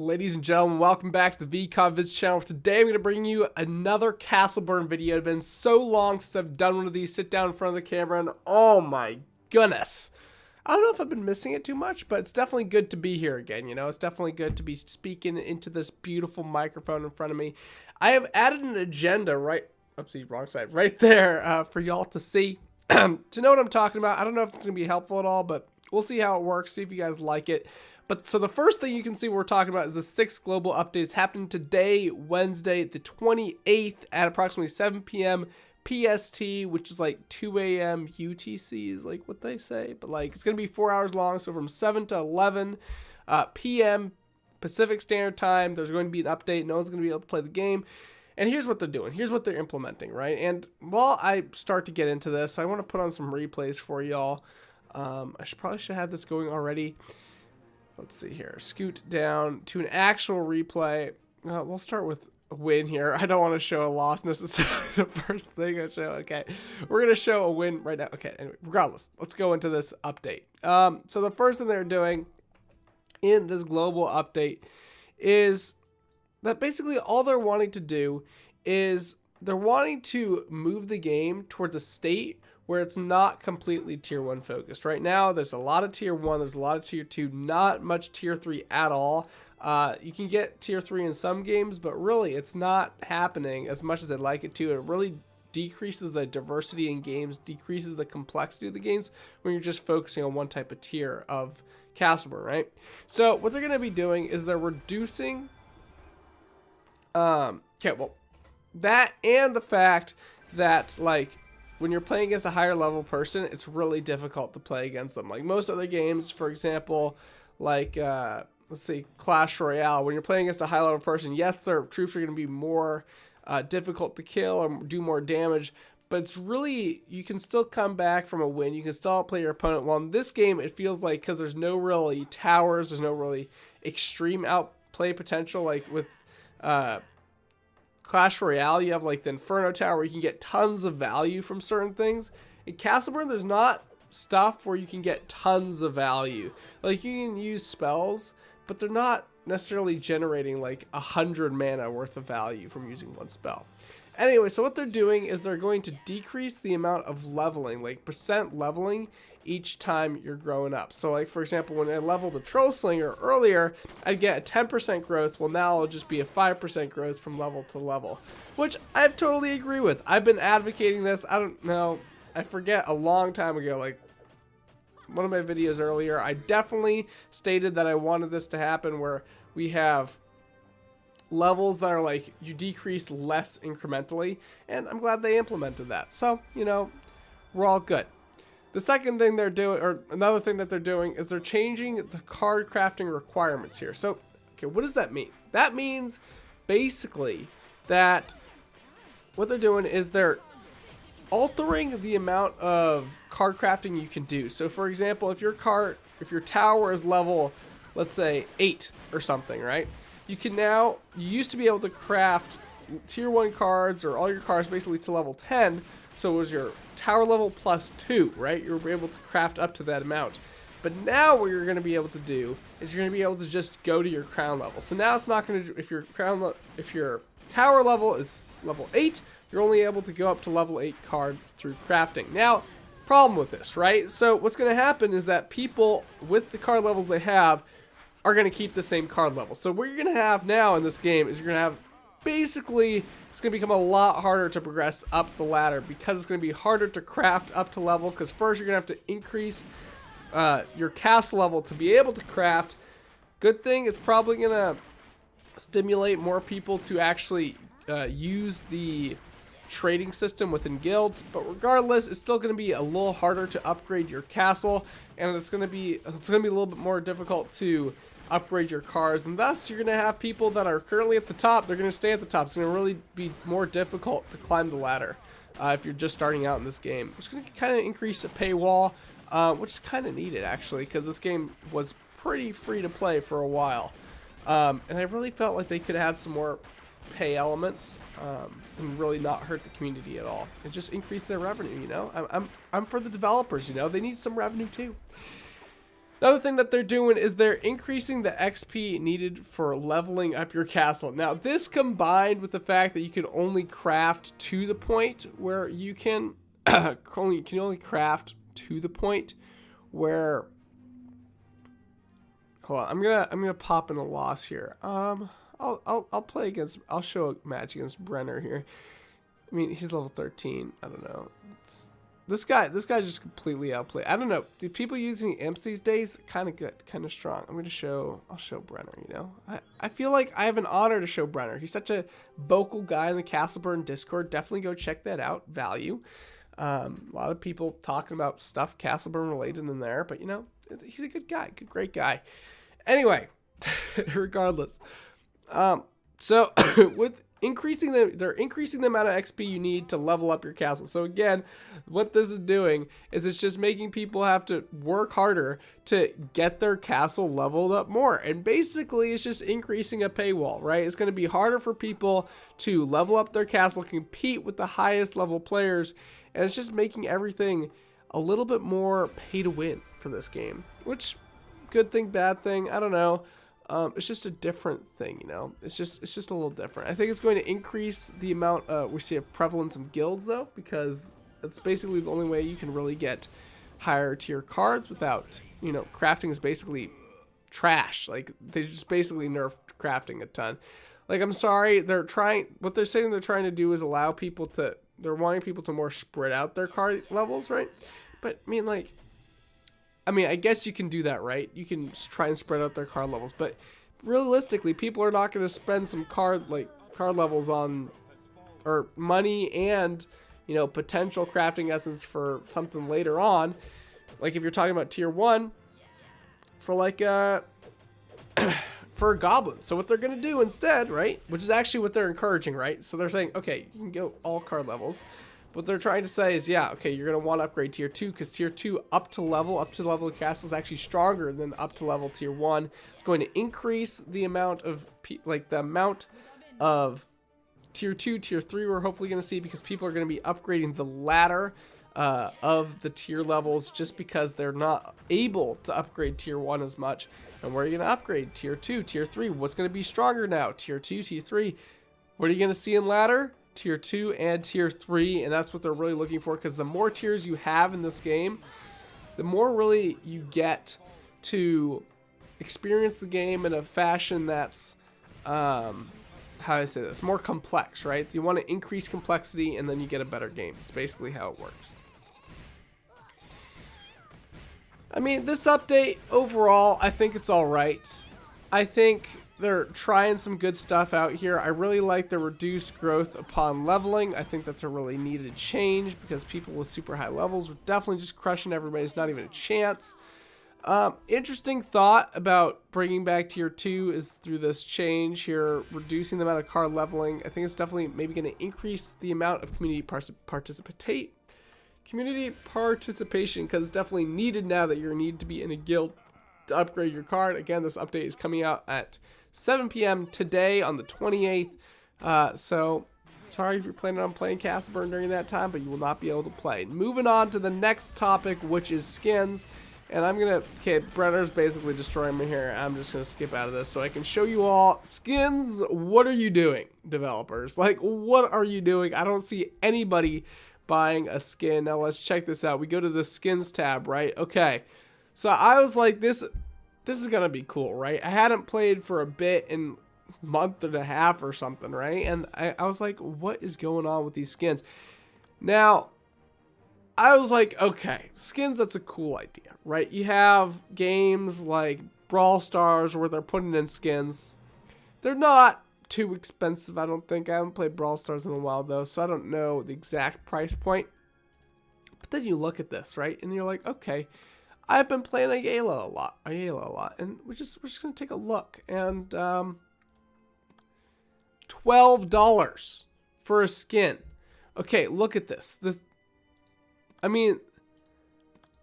Ladies and gentlemen, welcome back to the VCOM Vids channel. Today I'm going to bring you another Castle Burn video. It's been so long since I've done one of these. Sit down in front of the camera and oh my goodness. I don't know if I've been missing it too much, but it's definitely good to be here again. You know, it's definitely good to be speaking into this beautiful microphone in front of me. I have added an agenda right there for y'all to see, to know what I'm talking about. I don't know if it's going to be helpful at all, but we'll see how it works, see if you guys like it. But so the first thing you can see we're talking about is the 6 global updates happening today, Wednesday, the 28th at approximately 7 p.m. PST, which is like 2 a.m. UTC is like what they say. But like it's going to be 4 hours long. So from 7 to 11 p.m. Pacific Standard Time, there's going to be an update. No one's going to be able to play the game. And here's what they're doing. Here's what they're implementing, right? And while I start to get into this, I want to put on some replays for y'all. Probably should have this going already. Let's see here. Scoot down to an actual replay. We'll start with a win here. I don't want to show a loss necessarily the first thing I show. Okay. We're going to show a win right now. Okay. Anyway, regardless, let's go into this update. So the first thing they're doing in this global update is that basically all they're wanting to do is they're wanting to move the game towards a state where it's not completely tier 1 focused. Right now, there's a lot of tier 1, there's a lot of tier 2, not much tier 3 at all. You can get tier 3 in some games, but really it's not happening as much as I'd like it to. It really decreases the diversity in games, decreases the complexity of the games when you're just focusing on one type of tier of Castle Burn, right? So what they're going to be doing is they're reducing, that and the fact that like, when you're playing against a higher level person, it's really difficult to play against them. Like most other games, for example, like, let's see, Clash Royale, when you're playing against a high level person, yes, their troops are going to be more difficult to kill or do more damage, but it's really, you can still come back from a win. You can still outplay your opponent. While in this game, it feels like, because there's no really towers, there's no really extreme outplay potential, like with Clash Royale, you have like the Inferno Tower where you can get tons of value from certain things. In Castle Burn, there's not stuff where you can get tons of value. Like you can use spells, but they're not necessarily generating like 100 mana worth of value from using one spell. Anyway, so what they're doing is they're going to decrease the amount of leveling, like percent leveling, each time you're growing up. So like, for example, when I leveled the Troll Slinger earlier, I'd get a 10% growth. Well, now it'll just be a 5% growth from level to level, which I totally agree with. I've been advocating this. I don't know. I forget a long time ago, like one of my videos earlier, I definitely stated that I wanted this to happen where we have levels that are like you decrease less incrementally, and I'm glad they implemented that. So, you know, we're all good. The second thing they're doing, or another thing that they're doing, is they're changing the card crafting requirements here. So, okay, what does that mean? That means basically that what they're doing is they're altering the amount of card crafting you can do. So, for example, if your tower is level, let's say 8 or something, right? You used to be able to craft tier 1 cards or all your cards basically to level 10. So it was your tower level plus 2, right? You were able to craft up to that amount. But now what you're going to be able to do is you're going to be able to just go to your crown level. So now it's not going to, if your tower level is level 8, you're only able to go up to level 8 card through crafting. Now, problem with this, right? So what's going to happen is that people with the card levels they have are going to keep the same card level. So what you're going to have now in this game is you're going to have basically, it's going to become a lot harder to progress up the ladder because it's going to be harder to craft up to level, because first you're going to have to increase your castle level to be able to craft. Good thing, it's probably going to stimulate more people to actually use the trading system within guilds, but regardless, it's still going to be a little harder to upgrade your castle, and it's going to be a little bit more difficult to upgrade your cars, and thus you're going to have people that are currently at the top, they're going to stay at the top. It's going to really be more difficult to climb the ladder if you're just starting out in this game. It's going to kind of increase the paywall, which is kind of needed actually, because this game was pretty free to play for a while, and I really felt like they could have had some more pay elements and really not hurt the community at all, and just increase their revenue. You know, I'm for the developers. You know, they need some revenue too. Another thing that they're doing is they're increasing the XP needed for leveling up your castle. Now, this combined with the fact that you can only craft to the point where you can only craft to the point where, hold on, I'm gonna pop in a loss here. I'll play against, I'll show a match against Brenner here. I mean, he's level 13. I don't know. This guy just completely outplayed. I don't know. Do people using imps these days? Kind of good, kind of strong. I'll show Brenner, you know. I feel like I have an honor to show Brenner. He's such a vocal guy in the Castleburn Discord. Definitely go check that out. Value. A lot of people talking about stuff Castleburn related in there, but you know, he's a good guy, great guy. Anyway, regardless. So with they're increasing the amount of XP you need to level up your castle. So again, what this is doing is it's just making people have to work harder to get their castle leveled up more. And basically it's just increasing a paywall, right? It's going to be harder for people to level up their castle, compete with the highest level players, and it's just making everything a little bit more pay to win for this game, which good thing, bad thing, I don't know. It's just a different thing, you know. It's just a little different. I think it's going to increase the amount we see a prevalence of guilds though, because it's basically the only way you can really get higher tier cards without, you know, crafting is basically trash. Like they just basically nerfed crafting a ton. Like I'm sorry, what they're saying they're trying to do is allow people to, they're wanting people to more spread out their card levels, right? But I mean, I guess you can do that, right? You can try and spread out their card levels, but realistically, people are not going to spend some card levels on, or money and, you know, potential crafting essence for something later on. Like if you're talking about tier 1 for like for a goblin. So what they're going to do instead, right? Which is actually what they're encouraging, right? So they're saying, okay, you can go all card levels. What they're trying to say is, yeah, okay, you're going to want to upgrade tier 2 because tier 2 up to level of castle is actually stronger than up to level tier 1. It's going to increase the amount of, tier 2, tier 3 we're hopefully going to see, because people are going to be upgrading the ladder of the tier levels just because they're not able to upgrade tier 1 as much. And where are you going to upgrade? Tier 2, tier 3. What's going to be stronger now? Tier 2, tier 3. What are you going to see in ladder? Tier 2 and tier 3, and that's what they're really looking for, because the more tiers you have in this game, the more really you get to experience the game in a fashion that's how do I say this, more complex, right? You want to increase complexity and then you get a better game. It's basically how it works. I mean, this update overall, I think it's all right. I think they're trying some good stuff out here. I really like the reduced growth upon leveling. I think that's a really needed change, because people with super high levels are definitely just crushing everybody. It's not even a chance. Interesting thought about bringing back tier 2 is through this change here, reducing the amount of card leveling. I think it's definitely maybe going to increase the amount of community participation, because it's definitely needed now that you need to be in a guild to upgrade your card. Again, this update is coming out at 7 p.m. today on the 28th. So sorry if you're planning on playing Castleburn during that time, but you will not be able to play. Moving on to the next topic, which is skins. And I'm gonna, okay, Brenner's basically destroying me here. I'm just gonna skip out of this so I can show you all skins. What are you doing, developers? Like, what are you doing? I don't see anybody buying a skin. Now let's check this out. We go to the skins tab, right? Okay, so I was like, this is gonna be cool, right? I hadn't played for a bit, in a month and a half or something, right? And I was like, what is going on with these skins? Now, I was like, okay, skins, that's a cool idea, right? You have games like Brawl Stars where they're putting in skins. They're not too expensive, I don't think. I haven't played Brawl Stars in a while, though, so I don't know the exact price point. But then you look at this, right? And you're like, okay, I've been playing Ayala a lot, and we're just going to take a look. And $12 for a skin. Okay, look at this. I mean,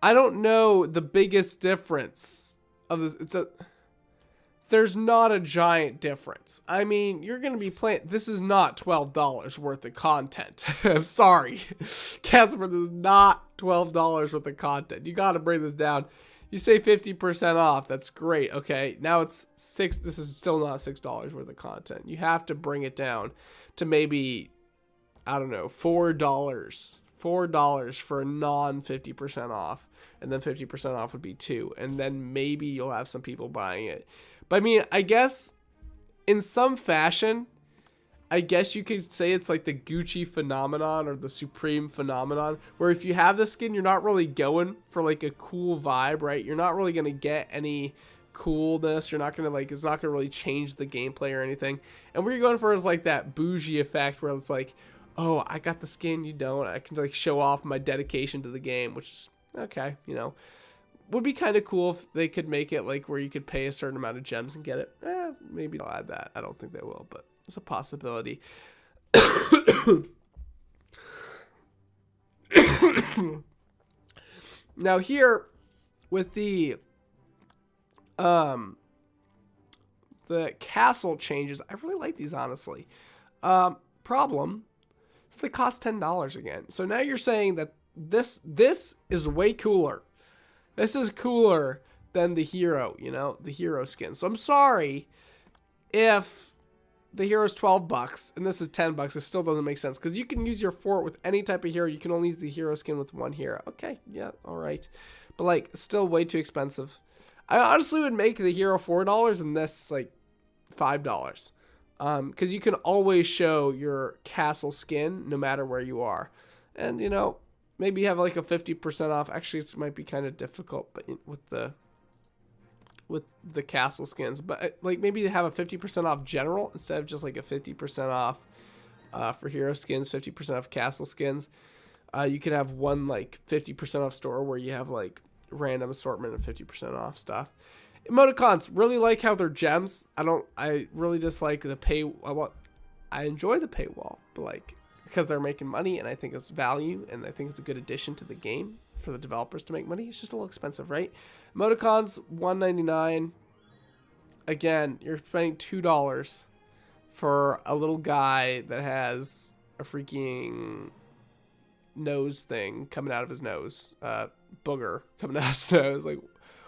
I don't know the biggest difference of this. There's not a giant difference. I mean, you're going to be playing. This is not $12 worth of content. I'm sorry. Casper, this is not $12 worth of content. You got to bring this down. You say 50% off. That's great. Okay, now it's $6. This is still not $6 worth of content. You have to bring it down to maybe, I don't know, $4. $4 for a non 50% off, and then 50% off would be $2, and then maybe you'll have some people buying it. But I mean, I guess in some fashion, I guess you could say it's like the Gucci phenomenon or the Supreme phenomenon, where if you have the skin, you're not really going for like a cool vibe, right? You're not really going to get any coolness. You're not going to like, it's not going to really change the gameplay or anything. And what you're going for is like that bougie effect where it's like, oh, I got the skin, you don't. I can like show off my dedication to the game, which is okay, you know. Would be kind of cool if they could make it like where you could pay a certain amount of gems and get it. Maybe they'll add that. I don't think they will, but it's a possibility. Now here with the castle changes, I really like these, honestly. Problem is they cost $10 again. So now you're saying that this is way cooler. This is cooler than the hero, you know, the hero skin. So I'm sorry if the hero's $12 and this is $10. It still doesn't make sense because you can use your fort with any type of hero. You can only use the hero skin with one hero. Okay, yeah, all right. But like, it's still way too expensive. I honestly would make the hero $4 and this like $5. Because you can always show your castle skin no matter where you are. And, you know, maybe have like a 50% off. Actually, it might be kind of difficult, but with the castle skins. But like maybe they have a 50% off general instead of just like a 50% off for hero skins, 50% off castle skins. You can have one like 50% off store where you have like random assortment of 50% off stuff. Emoticons, really like how they're gems. I really dislike the I enjoy the paywall, but like, because they're making money and I think it's value and I think it's a good addition to the game for the developers to make money. It's just a little expensive, right? Emoticons, $1.99. Again, you're spending $2 for a little guy that has a freaking nose thing coming out of his nose. Booger coming out of his nose. Like,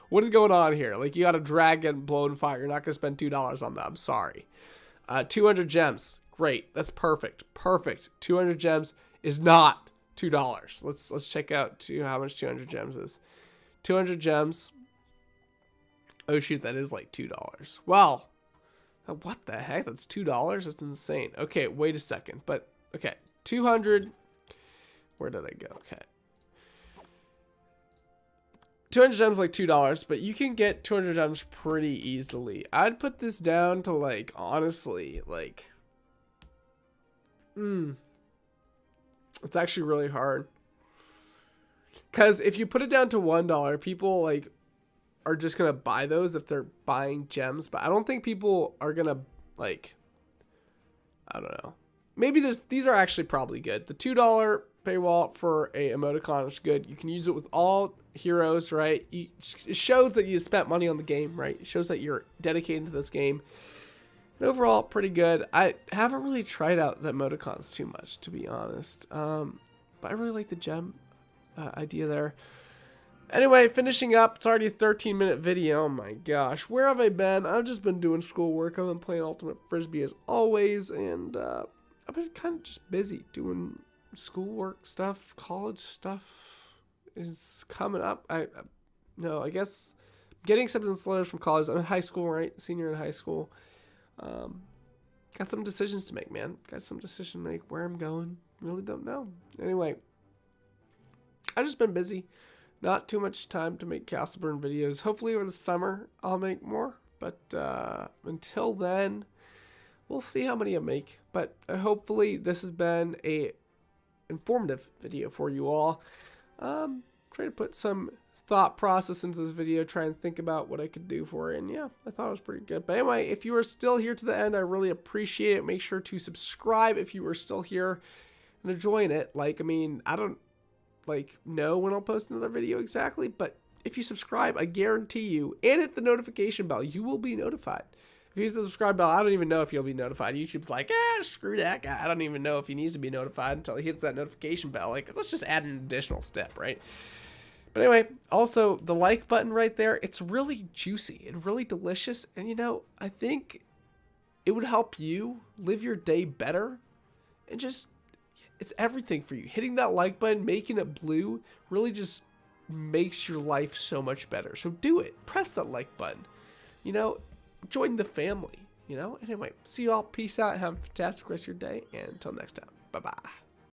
what is going on here? Like, you got a dragon blowing fire. You're not going to spend $2 on that. I'm sorry. 200 gems. Great. That's perfect. Perfect. 200 gems is not $2. Let's check out how much 200 gems is. 200 gems. Oh, shoot. That is like $2. Well, what the heck? That's $2? That's insane. Okay, wait a second. But, okay. 200. Where did I go? Okay. 200 gems like $2, but you can get 200 gems pretty easily. I'd put this down to like, honestly, like, it's actually really hard. Because if you put it down to $1, people like are just going to buy those if they're buying gems. But I don't think people are going to like, I don't know. Maybe these are actually probably good. The $2 paywall for a emoticon is good. You can use it with all heroes, right? It shows that you spent money on the game, right? It shows that you're dedicated to this game. And overall, pretty good. I haven't really tried out the emoticons too much, to be honest. But I really like the gem idea there. Anyway, finishing up. It's already a 13-minute video. Oh my gosh. Where have I been? I've just been doing schoolwork. I've been playing Ultimate Frisbee as always. And I've been kind of just busy doing schoolwork stuff. College stuff is coming up. I guess getting acceptance letters from college. I'm in high school, right? Senior in high school. Got some decisions to make, man. Got some decision to make. Where I'm going, really don't know. Anyway, I've just been busy. Not too much time to make Castleburn videos. Hopefully over the summer I'll make more. But until then, we'll see how many I make. But hopefully this has been a informative video for you all. Try to put some thought process into this video, try and think about what I could do for it, and yeah, I thought it was pretty good. But anyway, if you are still here to the end, I really appreciate it. Make sure to subscribe if you are still here and enjoying it. Like, I mean, I don't know when I'll post another video exactly, but if you subscribe, I guarantee you, and hit the notification bell, you will be notified. If you hit the subscribe bell, I don't even know if you'll be notified. YouTube's like, screw that guy. I don't even know if he needs to be notified until he hits that notification bell. Like, let's just add an additional step, right? But anyway, also the like button right there, it's really juicy and really delicious. And you know, I think it would help you live your day better, and just, it's everything for you. Hitting that like button, making it blue, really just makes your life so much better. So do it. Press that like button. You know, join the family. You know, anyway, see you all. Peace out. Have a fantastic rest of your day. And until next time, bye bye.